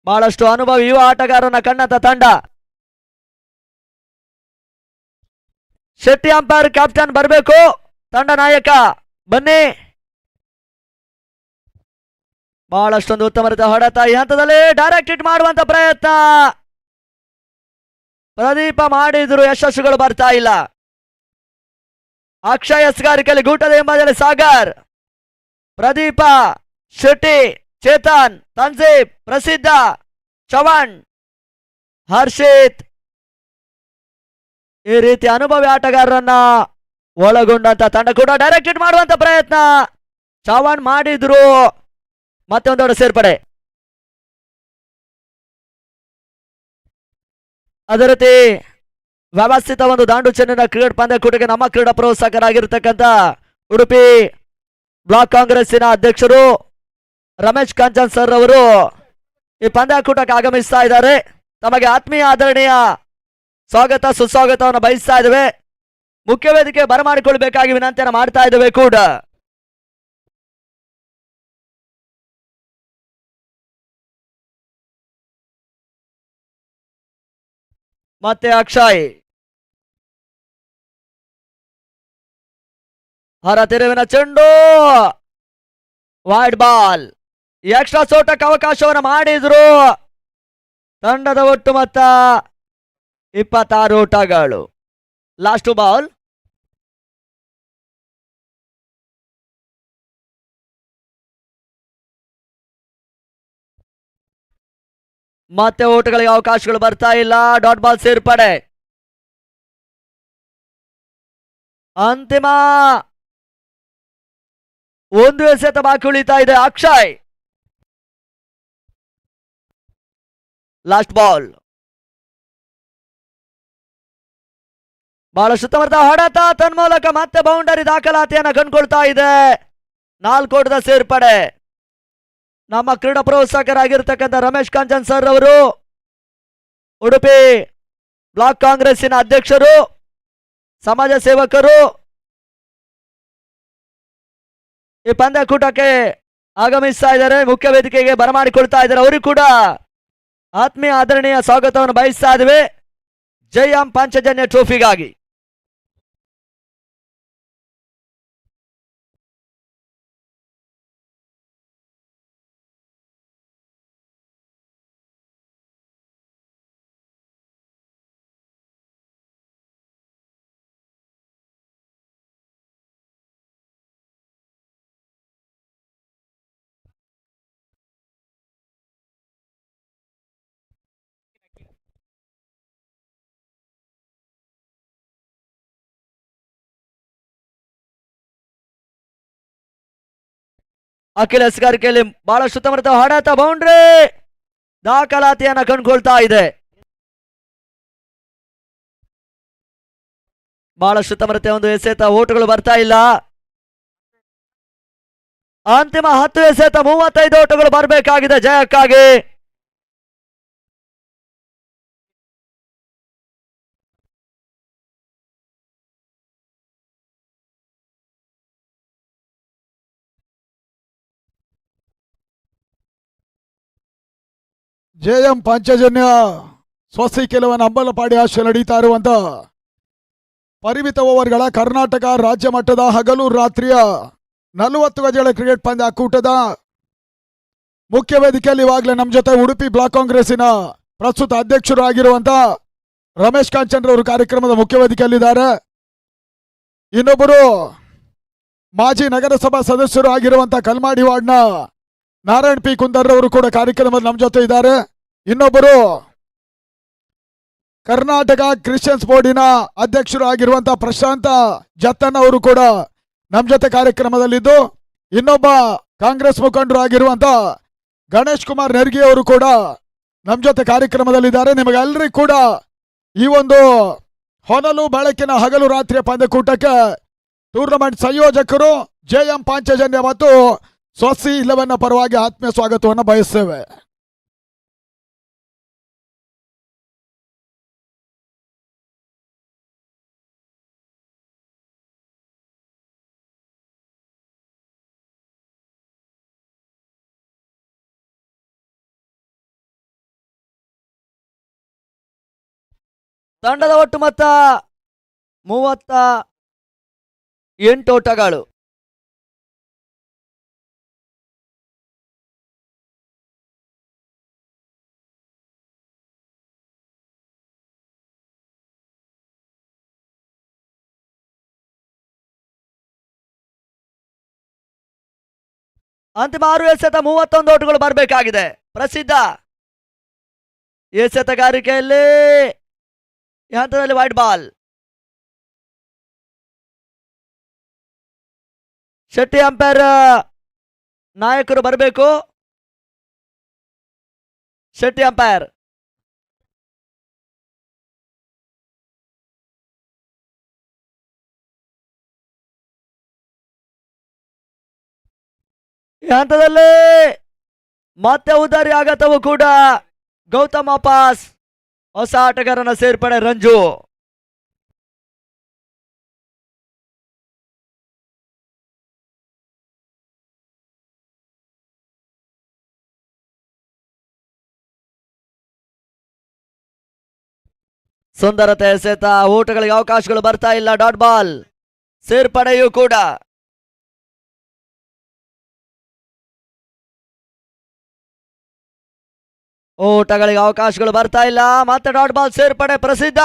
Speaker 1: ಬಹಳಷ್ಟು ಅನುಭವಿ ಯುವ ಆಟಗಾರನ ಕಣ್ಣಂತ ತಂಡ. ಶೆಟ್ಟಿ ಅಂಪೈರ್, ಕ್ಯಾಪ್ಟನ್ ಬರಬೇಕು. ತಂಡ ನಾಯಕ ಬನ್ನಿ. ಬಹಳಷ್ಟೊಂದು ಉತ್ತಮ ರೀತಿಯ ಹೊಡೆತ. ಈ ಹಂತದಲ್ಲಿ ಡೈರೆಕ್ಟ್ ಹಿಟ್ ಮಾಡುವಂತ ಪ್ರಯತ್ನ ಪ್ರದೀಪ ಮಾಡಿದ್ರು, ಯಶಸ್ಸುಗಳು ಬರ್ತಾ ಇಲ್ಲ. ಅಕ್ಷಯ್ ಎಸ್ಗಾರಿಕೆಯಲ್ಲಿ ಗೂಟದ ಹಿಂಬದಿಯಲ್ಲಿ ಸಾಗರ್, ಪ್ರದೀಪ, ಶೆಟ್ಟಿ, ಚೇತನ್, ತನ್ಸೀಬ್, ಪ್ರಸಿದ್ಧ, ಚವನ್, ಹರ್ಷಿತ್, ಈ ರೀತಿ ಅನುಭವಿ ಆಟಗಾರರನ್ನ ಒಳಗೊಂಡಂತ ತಂಡ ಕೂಡ ಡೈರೆಕ್ಟ್ ಹಿಟ್ ಮಾಡುವಂತ ಪ್ರಯತ್ನ ಚವನ್ ಮಾಡಿದ್ರು. ಮತ್ತೆ ಒಂದೊಂದು ಸೇರ್ಪಡೆ. ಅದೇ ರೀತಿ ವ್ಯವಸ್ಥಿತ ಒಂದು ದಾಂಡು ಚೆನ್ನಿನ ಕ್ರಿಕೆಟ್ ಪಂದ್ಯಕೂಟಕ್ಕೆ ನಮ್ಮ ಕ್ರೀಡಾ ಪ್ರೋತ್ಸಾಹಕರಾಗಿರ್ತಕ್ಕಂಥ ಉಡುಪಿ ಬ್ಲಾಕ್ ಕಾಂಗ್ರೆಸ್ಸಿನ ಅಧ್ಯಕ್ಷರು ರಮೇಶ್ ಕಾಂಚನ್ ಸರ್ ಅವರು ಈ ಪಂದ್ಯಕೂಟಕ್ಕೆ ಆಗಮಿಸ್ತಾ ಇದ್ದಾರೆ. ತಮಗೆ ಆತ್ಮೀಯ ಆದರಣೀಯ ಸ್ವಾಗತ ಸುಸ್ವಾಗತವನ್ನು ಬಯಸ್ತಾ ಇದ್ದೇವೆ. ಮುಖ್ಯ ವೇದಿಕೆ ಬರಮಾಡಿಕೊಳ್ಬೇಕಾಗಿ ವಿನಂತಿಯನ್ನು ಮಾಡ್ತಾ ಇದ್ದೇವೆ ಕೂಡ. ಮತ್ತೆ ಅಕ್ಷಯ್ ಹೊರ ತಿರುವಿನ ಚೆಂಡು, ವೈಡ್ ಬಾಲ್. ಎಕ್ಸ್ಟ್ರಾ ಸೋಟಕ್ಕೆ ಅವಕಾಶವನ್ನು ಮಾಡಿದ್ರು. ತಂಡದ ಒಟ್ಟು ಮೊತ್ತ 26 ಓಟಗಳು. Last ball. ಮತ್ತೆ ಓಟಗಳಿಗೆ ಅವಕಾಶಗಳು ಬರ್ತಾ ಇಲ್ಲ. ಡಾಟ್ ಬಾಲ್ ಸೇರ್ಪಡೆ. ಅಂತಿಮ 1 ಎಸೆತ ಬಾಕಿ ಉಳಿತಾ ಇದೆ. Akshay last ball. ಬಹಳ ಸುತ್ತಮುತ್ತ ಹೊಡೆತ, ತನ್ಮೂಲಕ ಮತ್ತೆ ಬೌಂಡರಿ ದಾಖಲಾತಿಯನ್ನು ಕಂಡುಕೊಳ್ತಾ ಇದೆ. 4 ಓಟದ ಸೇರ್ಪಡೆ. ನಮ್ಮ ಕ್ರೀಡಾ ಪ್ರೋತ್ಸಾಹಕರಾಗಿರ್ತಕ್ಕಂಥ ರಮೇಶ್ ಕಾಂಚನ್ ಸರ್ ಅವರು, ಉಡುಪಿ ಬ್ಲಾಕ್ ಕಾಂಗ್ರೆಸ್ಸಿನ ಅಧ್ಯಕ್ಷರು, ಸಮಾಜ ಸೇವಕರು ಈ ಪಂದ್ಯಕೂಟಕ್ಕೆ ಆಗಮಿಸ್ತಾ ಇದ್ದಾರೆ. ಮುಖ್ಯ ವೇದಿಕೆಗೆ ಬರಮಾಡಿಕೊಳ್ತಾ ಇದ್ದಾರೆ. ಅವರು ಕೂಡ ಆತ್ಮೀಯ ಆದರಣೀಯ ಸ್ವಾಗತವನ್ನು ಬಯಸ್ತಾ ಇದ್ದೇವೆ ಜೈ ಪಾಂಚಜನ್ಯ ಟ್ರೋಫಿಗಾಗಿ. ಅಖಿಲ್ ಎಸ್ಗಾರಿಕೆಯಲ್ಲಿ ಬಹಳಷ್ಟು ಉತ್ತಮ ಹೊಡೆತ ಬೌಂಡ್ರಿ ದಾಖಲಾತಿಯನ್ನ ಕಂಡುಕೊಳ್ತಾ ಇದೆ. ಬಹಳಷ್ಟು ಉತ್ತಮ ಒಂದು ಎಸೆತ ಓಟಗಳು ಬರ್ತಾ ಇಲ್ಲ. ಅಂತಿಮ 10 ಎಸೆತ 35 ಓಟಗಳು ಬರಬೇಕಾಗಿದೆ ಜಯಕ್ಕಾಗಿ.
Speaker 2: ಜೆಎಂ ಪಾಂಚಜನ್ಯ ಸ್ವಸ್ತಿ ಕೆಲವನ್ನ ಅಂಬಲಪಾಡಿ ಆಶ್ರಯ ನಡೀತಾ ಇರುವಂತ ಪರಿಮಿತ ಓವರ್ಗಳ ಕರ್ನಾಟಕ ರಾಜ್ಯ ಮಟ್ಟದ ಹಗಲು ರಾತ್ರಿಯ 40 ಗಜಗಳ ಕ್ರಿಕೆಟ್ ಪಂದ್ಯಾಕೂಟದ ಮುಖ್ಯ ವೇದಿಕೆಯಲ್ಲಿ ಇವಾಗಲೇ ನಮ್ಮ ಜೊತೆ ಉಡುಪಿ ಬ್ಲಾಕ್ ಕಾಂಗ್ರೆಸ್ಸಿನ ಪ್ರಸ್ತುತ ಅಧ್ಯಕ್ಷರು ಆಗಿರುವಂತ ರಮೇಶ್ ಕಾಂಚನ್ ರವರು ಕಾರ್ಯಕ್ರಮದ ಮುಖ್ಯ ವೇದಿಕೆಯಲ್ಲಿದ್ದಾರೆ. ಇನ್ನೊಬ್ಬರು ಮಾಜಿ ನಗರಸಭಾ ಸದಸ್ಯರು ಆಗಿರುವಂತ ಕಲ್ಮಾಡಿ ವಾರ್ಡ್ನ ನಾರಾಯಣ್ ಪಿ ಕುಂದರ್ ಅವರು ಕೂಡ ಕಾರ್ಯಕ್ರಮದಲ್ಲಿ ನಮ್ಮ ಜೊತೆ ಇದ್ದಾರೆ. ಇನ್ನೊಬ್ಬರು ಕರ್ನಾಟಕ ಕ್ರಿಶ್ಚಿಯನ್ಸ್ ಬೋರ್ಡಿನ ಅಧ್ಯಕ್ಷರು ಆಗಿರುವಂತ ಪ್ರಶಾಂತ ಜತ್ತನ್ ಅವರು ಕೂಡ ನಮ್ಮ ಜೊತೆ ಕಾರ್ಯಕ್ರಮದಲ್ಲಿದ್ದು, ಇನ್ನೊಬ್ಬ ಕಾಂಗ್ರೆಸ್ ಮುಖಂಡರು ಆಗಿರುವಂತ ಗಣೇಶ್ ಕುಮಾರ್ ನೆರ್ಗಿ ಅವರು ಕೂಡ ನಮ್ಮ ಜೊತೆ ಕಾರ್ಯಕ್ರಮದಲ್ಲಿದ್ದಾರೆ. ನಿಮಗೆಲ್ಲರಿಗೂ ಕೂಡ ಈ ಒಂದು ಹೊನಲು ಬೆಳಕಿನ ಹಗಲು ರಾತ್ರಿಯ ಪಂದ್ಯಕೂಟಕ್ಕೆ ಟೂರ್ನಮೆಂಟ್ ಸಂಯೋಜಕರು ಜೆಎಂ ಪಾಂಚಜನ್ಯ ಮತ್ತು ಸ್ವಸ್ತಿ 11 ಪರವಾಗಿ ಆತ್ಮೀಯ ಸ್ವಾಗತವನ್ನು ಬಯಸ್ತೇವೆ.
Speaker 1: ತಂಡದ ಒಟ್ಟು ಮೊತ್ತ 38 ಓಟಗಳು. ಅಂತಿಮ 6 ಎಸೆತ 31 ಓಟಗಳು ಬರಬೇಕಾಗಿದೆ. ಪ್ರಸಿದ್ಧ ಎಸೆತಗಾರಿಕೆಯಲ್ಲಿ ಈ ಹಂತದಲ್ಲಿ ವೈಡ್ ಬಾಲ್. ಶೆಟ್ಟಿ ಅಂಪೈರ್ ನಾಯಕರು ಬರಬೇಕು. ಶೆಟ್ಟಿ ಅಂಪೈರ್ ಈ ಹಂತದಲ್ಲಿ ಮತ್ತೆ ಉದಾರಿ ಆಘಾತವು ಕೂಡ. ಗೌತಮ್ ವಾಪಸ್, ಹೊಸ ಆಟಗಾರನ ಸೇರ್ಪಡೆ ರಂಜು. ಸುಂದರತೆ ಎಸೆತ, ಓಟಗಳಿಗೆ ಅವಕಾಶಗಳು ಬರ್ತಾ ಇಲ್ಲ. ಡಾಟ್ ಬಾಲ್ ಸೇರ್ಪಡೆಯೂ ಕೂಡ. ಓಟಗಳಿಗೆ ಅವಕಾಶಗಳು ಬರ್ತಾ ಇಲ್ಲ. ಮತ್ತೆ ಡಾಟ್ ಬಾಲ್ ಸೇರ್ಪಡೆ. ಪ್ರಸಿದ್ಧ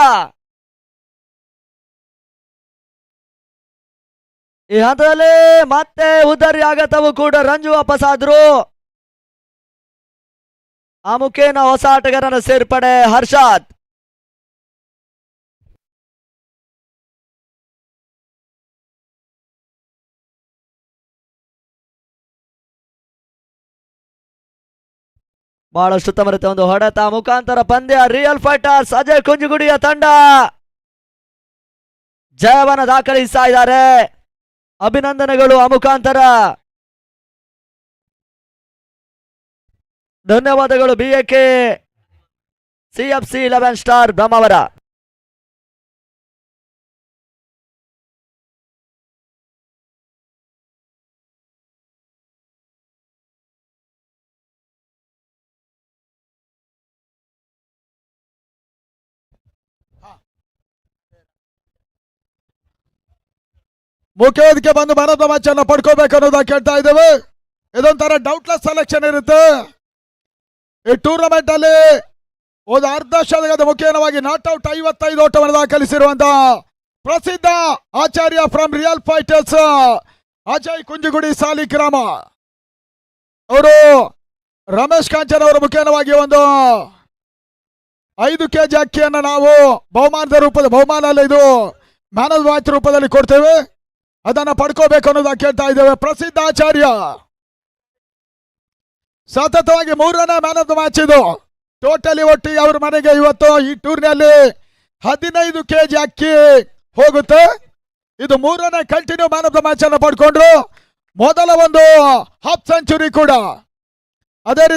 Speaker 1: ಈ ಹಂತದಲ್ಲಿ ಮತ್ತೆ ಉದರಿ ಆಘಾತವು ಕೂಡ. ರಂಜು ವಾಪಸ್ ಆದ್ರು. ಆ ಮುಖೇನ ಹೊಸ ಆಟಗಾರನ ಸೇರ್ಪಡೆ ಹರ್ಷಾದ್. ಬಹಳಷ್ಟು ಉತ್ತಮ ರೀತಿಯ ಒಂದು ಹೊಡೆತ ಮುಖಾಂತರ ಪಂದ್ಯ. ರಿಯಲ್ ಫೈಟರ್ಸ್ ಅಜಯ್ ಕುಂಜುಗುಡಿಯ ತಂಡ ಜಯವನ್ನ ದಾಖಲಿಸ್ತಾ ಇದ್ದಾರೆ. ಅಭಿನಂದನೆಗಳು ಆ ಮುಖಾಂತರ. ಧನ್ಯವಾದಗಳು BAK CFC 11 ಸ್ಟಾರ್ ಬ್ರಹ್ಮಾವರ.
Speaker 2: ಮುಖ್ಯ ವೇದಿಕೆ ಬಂದು ಭಾರತ ಮ್ಯಾಚ್ ಅನ್ನ ಪಡ್ಕೋಬೇಕು ಅನ್ನೋದನ್ನ ಕೇಳ್ತಾ ಇದ್ದೇವೆ. ಇದೊಂಥರ ಡೌಟ್ಲೆಸ್ ಸೆಲೆಕ್ಷನ್ ಇರುತ್ತೆ ಈ ಟೂರ್ನಮೆಂಟ್ ಅಲ್ಲಿ. ಒಂದು ಅರ್ಧ ಶತಕದ ಮುಖೇನವಾಗಿ ನಾಟ್ ಔಟ್ 55 ಓಟವನ್ನು ದಾಖಲಿಸಿರುವಂತಹ Prasiddha Acharya from real fighters Ajay Kunjugudi Saligrama ಅವರು ರಮೇಶ್ ಕಾಂಚನ್ ಅವರ ಮುಖೇನವಾಗಿ ಒಂದು 5 kg ಅಕ್ಕಿಯನ್ನು ನಾವು ಬಹುಮಾನ ಅಲ್ಲ, ಇದು ಮ್ಯಾನ್ ಆಫ್ ದ ಮ್ಯಾಚ್ ರೂಪದಲ್ಲಿ ಕೊಡ್ತೇವೆ. ಅದನ್ನ ಪಡ್ಕೋಬೇಕು ಅನ್ನೋದನ್ನ ಕೇಳ್ತಾ ಇದ್ದೇವೆ. ಪ್ರಸಿದ್ಧ ಆಚಾರ್ಯ ಸತತವಾಗಿ 3ನೇ ಮ್ಯಾನ್ ಆಫ್ ದ ಮ್ಯಾಚ್ ಇದು. ಟೋಟಲಿ ಒಟ್ಟಿಗೆ ಅವ್ರ ಮನೆಗೆ ಇವತ್ತು ಈ ಟೂರ್ನಿಯಲ್ಲಿ 15 kg ಅಕ್ಕಿ ಹೋಗುತ್ತೆ. ಇದು 3ನೇ continue man of the match ಅನ್ನು ಪಡ್ಕೊಂಡ್ರು. ಮೊದಲ ಒಂದು ಹಾಫ್ ಸೆಂಚುರಿ ಕೂಡ ಅದೇ ರೀತಿ